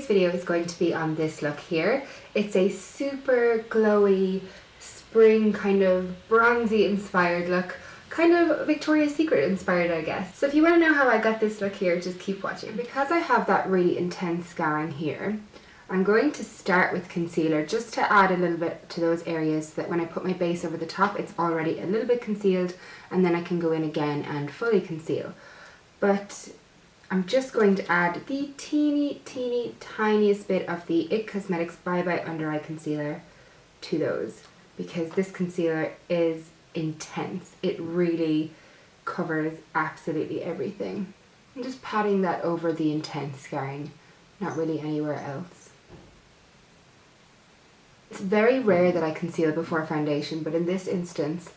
today's video is going to be on this look here. It's a super glowy, spring kind of bronzy inspired look. Kind of Victoria's Secret inspired, I guess. So if you want to know how I got this look here, just keep watching. Because I have that really intense scarring here, I'm going to start with concealer just to add a little bit to those areas so that when I put my base over the top, it's already a little bit concealed, and then I can go in again and fully conceal. But I'm just going to add the teeny tiniest bit of the IT Cosmetics Bye Bye Under Eye Concealer to those, because this concealer is intense. It really covers absolutely everything. I'm just patting that over the intense scarring, not really anywhere else. It's very rare that I conceal before foundation, but in this instance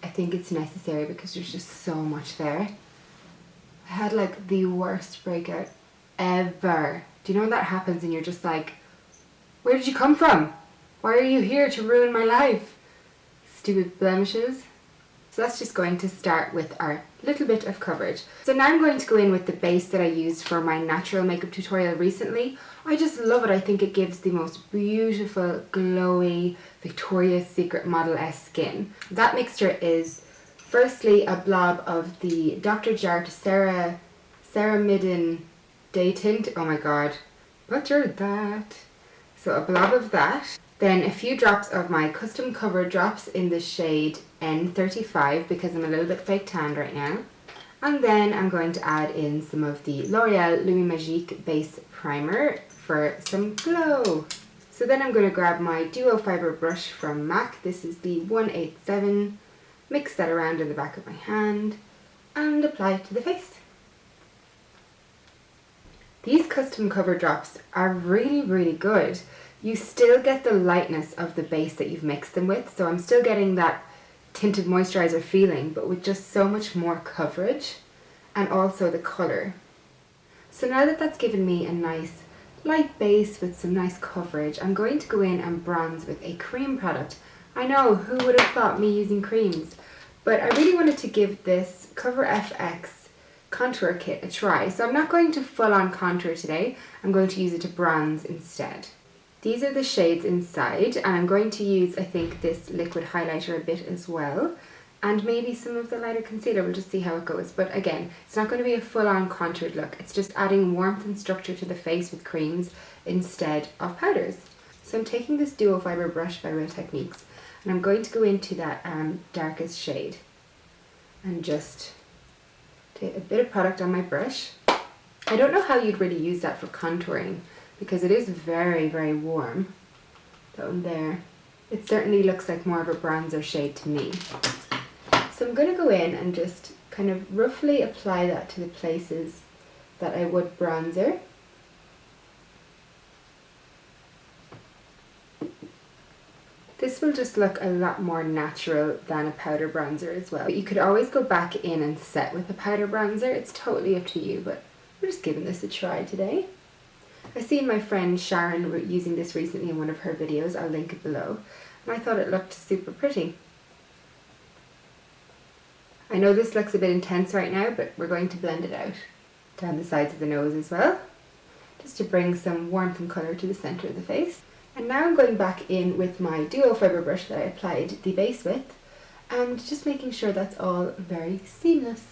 I think it's necessary because there's just so much there. I had like the worst breakout ever. Do you know when that happens and you're just like, where did you come from? Why are you here to ruin my life? Stupid blemishes. So that's just going to start with our little bit of coverage. So now I'm going to go in with the base that I used for my natural makeup tutorial recently. I just love it. I think it gives the most beautiful, glowy, Victoria's Secret model-esque skin. That mixture is firstly a blob of the Dr. Jart Ceramidin Day Tint. Oh my god, butchered that. So a blob of that. Then a few drops of my custom cover drops in the shade N35 because I'm a little bit fake tanned right now. And then I'm going to add in some of the L'Oreal Lumi Magique Base Primer for some glow. So then I'm going to grab my Duo Fiber brush from MAC. This is the 187. Mix that around in the back of my hand and apply it to the face. These custom cover drops are really good. You still get the lightness of the base that you've mixed them with, so I'm still getting that tinted moisturizer feeling, but with just so much more coverage and also the colour. So now that that's given me a nice light base with some nice coverage, I'm going to go in and bronze with a cream product. I know, who would have thought me using creams? But I really wanted to give this Cover FX contour kit a try. So I'm not going to full on contour today. I'm going to use it to bronze instead. These are the shades inside, and I'm going to use, I think, this liquid highlighter a bit as well. And maybe some of the lighter concealer. We'll just see how it goes. But again, it's not going to be a full on contoured look. It's just adding warmth and structure to the face with creams instead of powders. So I'm taking this Duo Fiber brush by Real Techniques, and I'm going to go into that darkest shade and just take a bit of product on my brush. I don't know how you'd really use that for contouring because it is very warm. That one there. It certainly looks like more of a bronzer shade to me. So I'm going to go in and just kind of roughly apply that to the places that I would bronzer. This will just look a lot more natural than a powder bronzer as well. But you could always go back in and set with a powder bronzer. It's totally up to you, but we're just giving this a try today. I seen my friend Sharon using this recently in one of her videos. I'll link it below. And I thought it looked super pretty. I know this looks a bit intense right now, but we're going to blend it out down the sides of the nose as well, just to bring some warmth and colour to the centre of the face. And now I'm going back in with my Duo Fiber brush that I applied the base with, and just making sure that's all very seamless.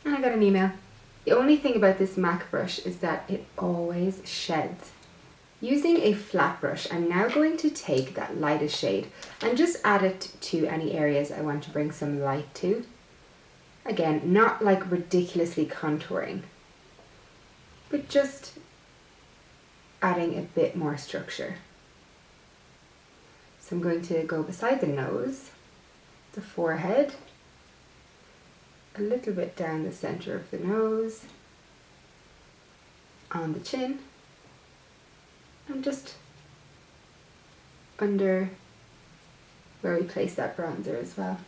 And I got an email. The only thing about this MAC brush is that it always sheds. Using a flat brush, I'm now going to take that lightest shade and just add it to any areas I want to bring some light to. Again, not like ridiculously contouring, but just adding a bit more structure. So I'm going to go beside the nose, the forehead, a little bit down the center of the nose, on the chin, and just under where we place that bronzer as well.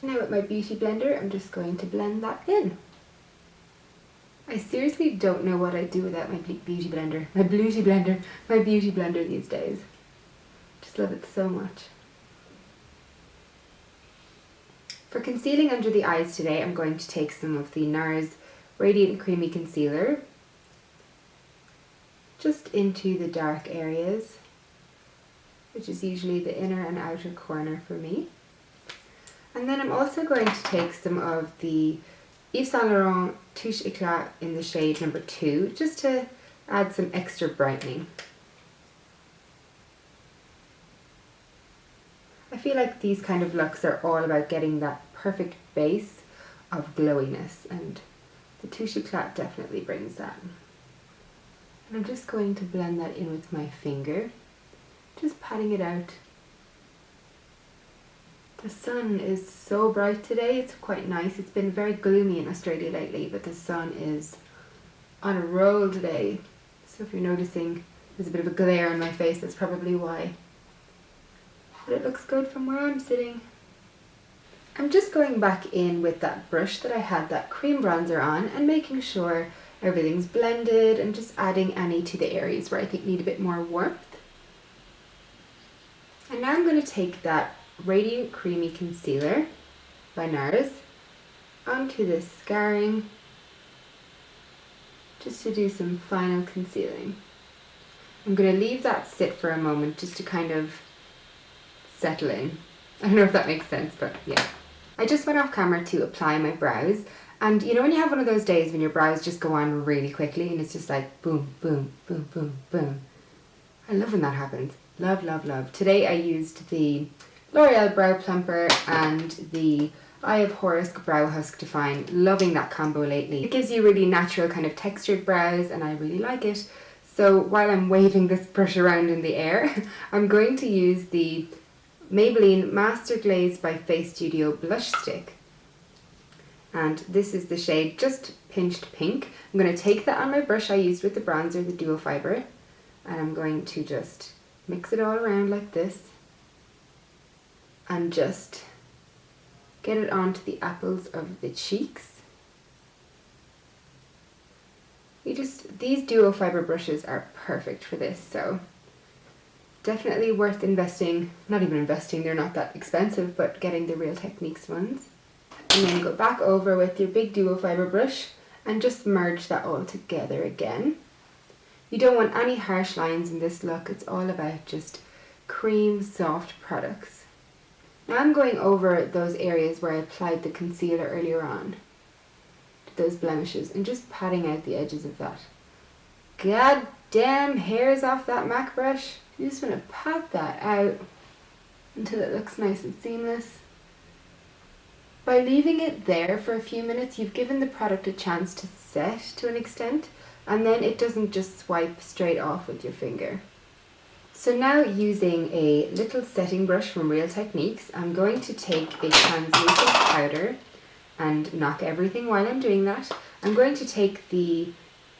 Now with my beauty blender, I'm just going to blend that in. I seriously don't know what I'd do without my beauty blender. My beauty blender these days. Just love it so much. For concealing under the eyes today, I'm going to take some of the NARS Radiant Creamy Concealer just into the dark areas, which is usually the inner and outer corner for me. And then I'm also going to take some of the Yves Saint Laurent Touche Eclat in the shade number 2, just to add some extra brightening. I feel like these kind of looks are all about getting that perfect base of glowiness, and the Touche Eclat definitely brings that. And I'm just going to blend that in with my finger, just patting it out. The sun is so bright today, it's quite nice. It's been very gloomy in Australia lately, but the sun is on a roll today. So if you're noticing there's a bit of a glare on my face, that's probably why. But it looks good from where I'm sitting. I'm just going back in with that brush that I had that cream bronzer on and making sure everything's blended and just adding any to the areas where I think need a bit more warmth. And now I'm going to take that Radiant Creamy Concealer by NARS onto this scarring just to do some final concealing. I'm going to leave that sit for a moment just to kind of settle in. I don't know if that makes sense, but yeah. I just went off camera to apply my brows, and you know when you have one of those days when your brows just go on really quickly and it's just like boom, boom, boom, boom, boom. I love when that happens. Love, love, love. Today I used the L'Oreal Brow Plumper and the Eye of Horus Brow Husk Define. Loving that combo lately. It gives you really natural kind of textured brows and I really like it. So while I'm waving this brush around in the air, I'm going to use the Maybelline Master Glaze by Face Studio Blush Stick. And this is the shade Just Pinched Pink. I'm going to take that on my brush I used with the bronzer, the Duo Fiber, and I'm going to just mix it all around like this and just get it onto the apples of the cheeks. These Duo Fiber brushes are perfect for this, so definitely worth investing, not even investing, they're not that expensive, but getting the Real Techniques ones. And then go back over with your big Duo Fiber brush and just merge that all together again. You don't want any harsh lines in this look, it's all about just cream soft products. Now I'm going over those areas where I applied the concealer earlier on, to those blemishes, and just patting out the edges of that. God damn hairs off that MAC brush. You just want to pat that out until it looks nice and seamless. By leaving it there for a few minutes, you've given the product a chance to set to an extent, and then it doesn't just swipe straight off with your finger. So now, using a little setting brush from Real Techniques, I'm going to take a translucent powder and knock everything while I'm doing that. I'm going to take the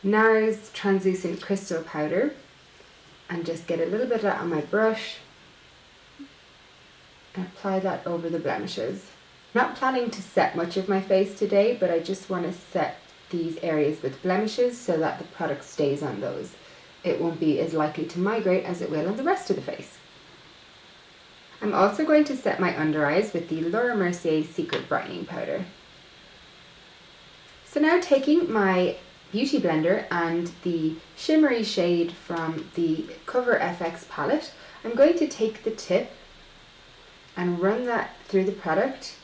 NARS translucent crystal powder and just get a little bit of that on my brush and apply that over the blemishes. I'm not planning to set much of my face today, but I just want to set these areas with blemishes so that the product stays on those. It won't be as likely to migrate as it will on the rest of the face. I'm also going to set my under eyes with the Laura Mercier Secret Brightening Powder. So now, taking my Beauty Blender and the shimmery shade from the Cover FX palette, I'm going to take the tip and run that through the product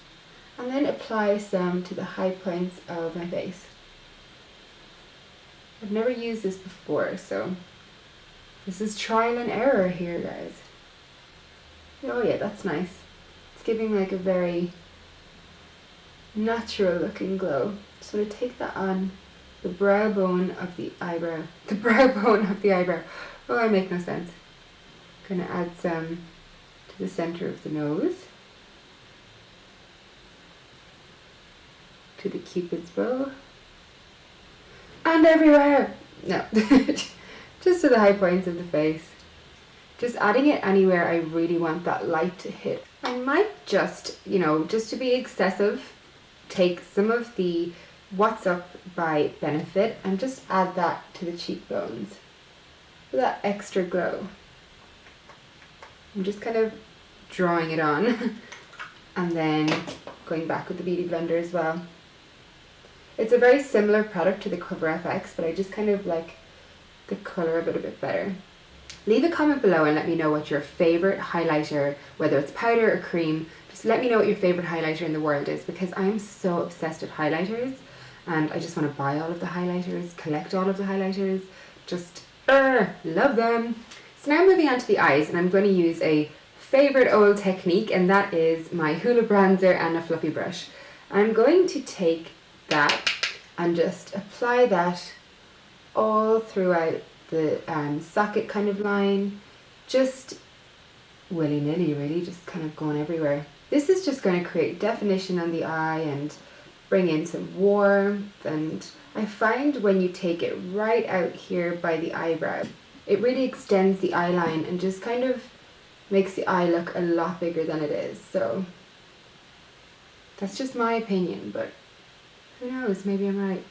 and then apply some to the high points of my face. I've never used this before, so this is trial and error here, guys. Oh yeah, that's nice. It's giving like a very natural looking glow. Just want to take that on the brow bone of the eyebrow. The brow bone of the eyebrow. Oh, I make no sense. Gonna add some to the center of the nose. To the Cupid's bow. And everywhere! No. Just to the high points of the face. Just adding it anywhere I really want that light to hit. I might just, just to be excessive, take some of the What's Up by Benefit and just add that to the cheekbones for that extra glow. I'm just kind of drawing it on and then going back with the Beauty Blender as well. It's a very similar product to the Cover FX, but I just kind of like the colour of it a bit better. Leave a comment below and let me know what your favourite highlighter, whether it's powder or cream, just let me know what your favourite highlighter in the world is, because I'm so obsessed with highlighters and I just want to buy all of the highlighters, collect all of the highlighters, just love them. So now moving on to the eyes, and I'm going to use a favourite old technique, and that is my Hoola bronzer and a fluffy brush. I'm going to take that and just apply that all throughout the socket kind of line, just willy-nilly really, just kind of going everywhere. This is just going to create definition on the eye and bring in some warmth, and I find when you take it right out here by the eyebrow, it really extends the eye line and just kind of makes the eye look a lot bigger than it is. So that's just my opinion, but who knows, maybe I'm right.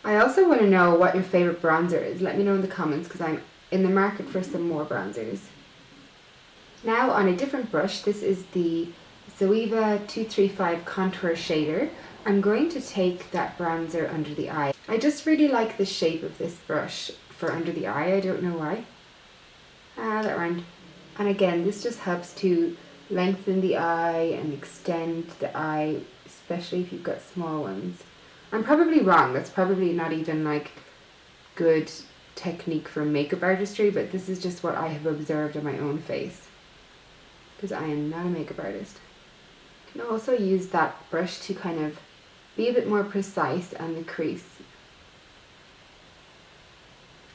I also want to know what your favourite bronzer is. Let me know in the comments, because I'm in the market for some more bronzers. Now on a different brush, this is the Zoeva 235 Contour Shader. I'm going to take that bronzer under the eye. I just really like the shape of this brush for under the eye, I don't know why. That round. And again, this just helps to lengthen the eye and extend the eye, especially if you've got small ones. I'm probably wrong, that's probably not even like good technique for makeup artistry, but this is just what I have observed on my own face, because I am not a makeup artist. You can also use that brush to kind of be a bit more precise on the crease.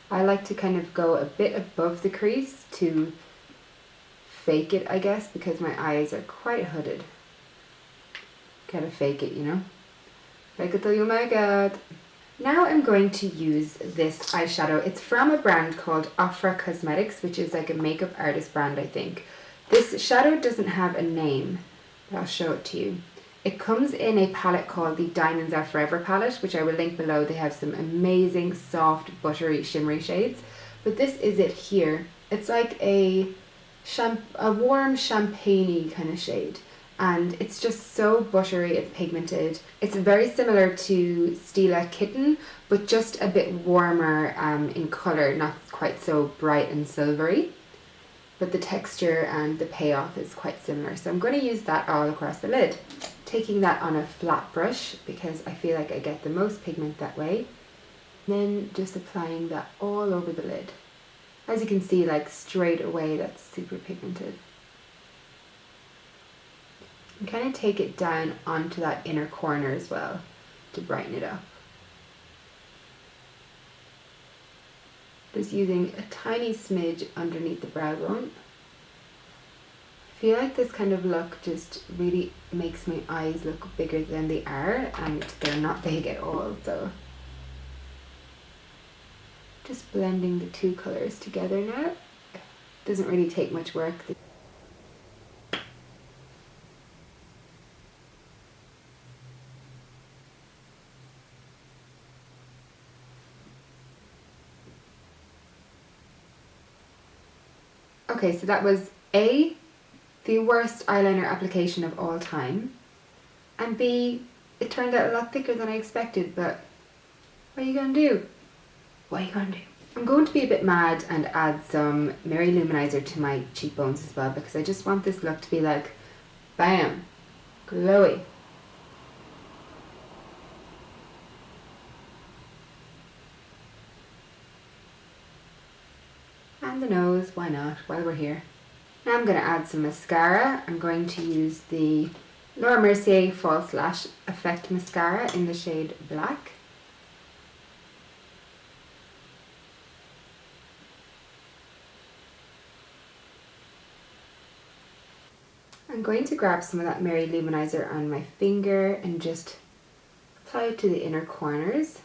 I like to kind of go a bit above the crease to fake it, I guess, because my eyes are quite hooded. Gotta fake it, you know? Fake it till you make it. Now I'm going to use this eyeshadow. It's from a brand called OFRA Cosmetics, which is like a makeup artist brand, I think. This shadow doesn't have a name, but I'll show it to you. It comes in a palette called the Diamonds Are Forever palette, which I will link below. They have some amazing, soft, buttery, shimmery shades. But this is it here. It's like a warm champagne-y kind of shade. And it's just so buttery and pigmented. It's very similar to Stylo Kitten, but just a bit warmer in colour, not quite so bright and silvery. But the texture and the payoff is quite similar. So I'm going to use that all across the lid. Taking that on a flat brush, because I feel like I get the most pigment that way. Then just applying that all over the lid. As you can see, like straight away, that's super pigmented. And kind of take it down onto that inner corner as well to brighten it up. Just using a tiny smidge underneath the brow bone. I feel like this kind of look just really makes my eyes look bigger than they are, and they're not big at all, so just blending the two colours together now. Doesn't really take much work. Okay, so that was A, the worst eyeliner application of all time, and B, it turned out a lot thicker than I expected, but what are you gonna do? What are you gonna do? I'm going to be a bit mad and add some Merry Luminizer to my cheekbones as well, because I just want this look to be like, bam, glowy. And the nose, why not, while we're here. Now I'm going to add some mascara. I'm going to use the Laura Mercier False Lash Effect Mascara in the shade Black. I'm going to grab some of that Merry Luminizer on my finger and just apply it to the inner corners.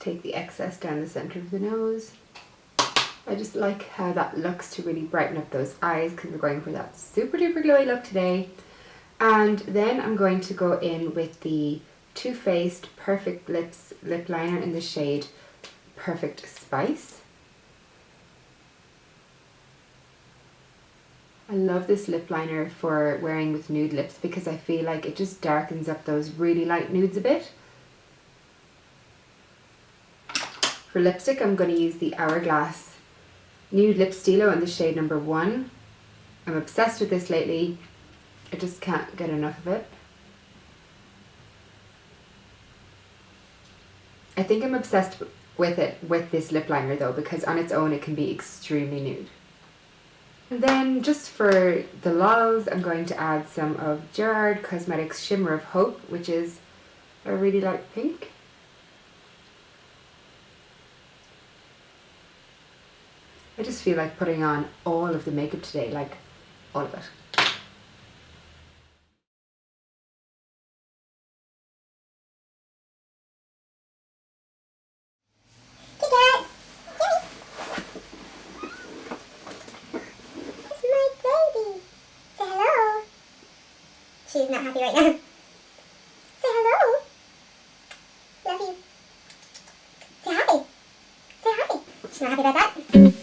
Take the excess down the center of the nose. I just like how that looks to really brighten up those eyes, because we're going for that super duper glowy look today. And then I'm going to go in with the Too Faced Perfect Lips lip liner in the shade Perfect Spice. I love this lip liner for wearing with nude lips because I feel like it just darkens up those really light nudes a bit. For lipstick, I'm going to use the Hourglass Nude Lip Stylo in the shade number 1. I'm obsessed with this lately. I just can't get enough of it. I think I'm obsessed with it with this lip liner though, because on its own it can be extremely nude. And then just for the lols, I'm going to add some of Gerard Cosmetics Shimmer of Hope, which is a really light pink. I just feel like putting on all of the makeup today, like all of it. She's not happy right now. Say hello. Love you. Say hi. Say hi. She's not happy about that.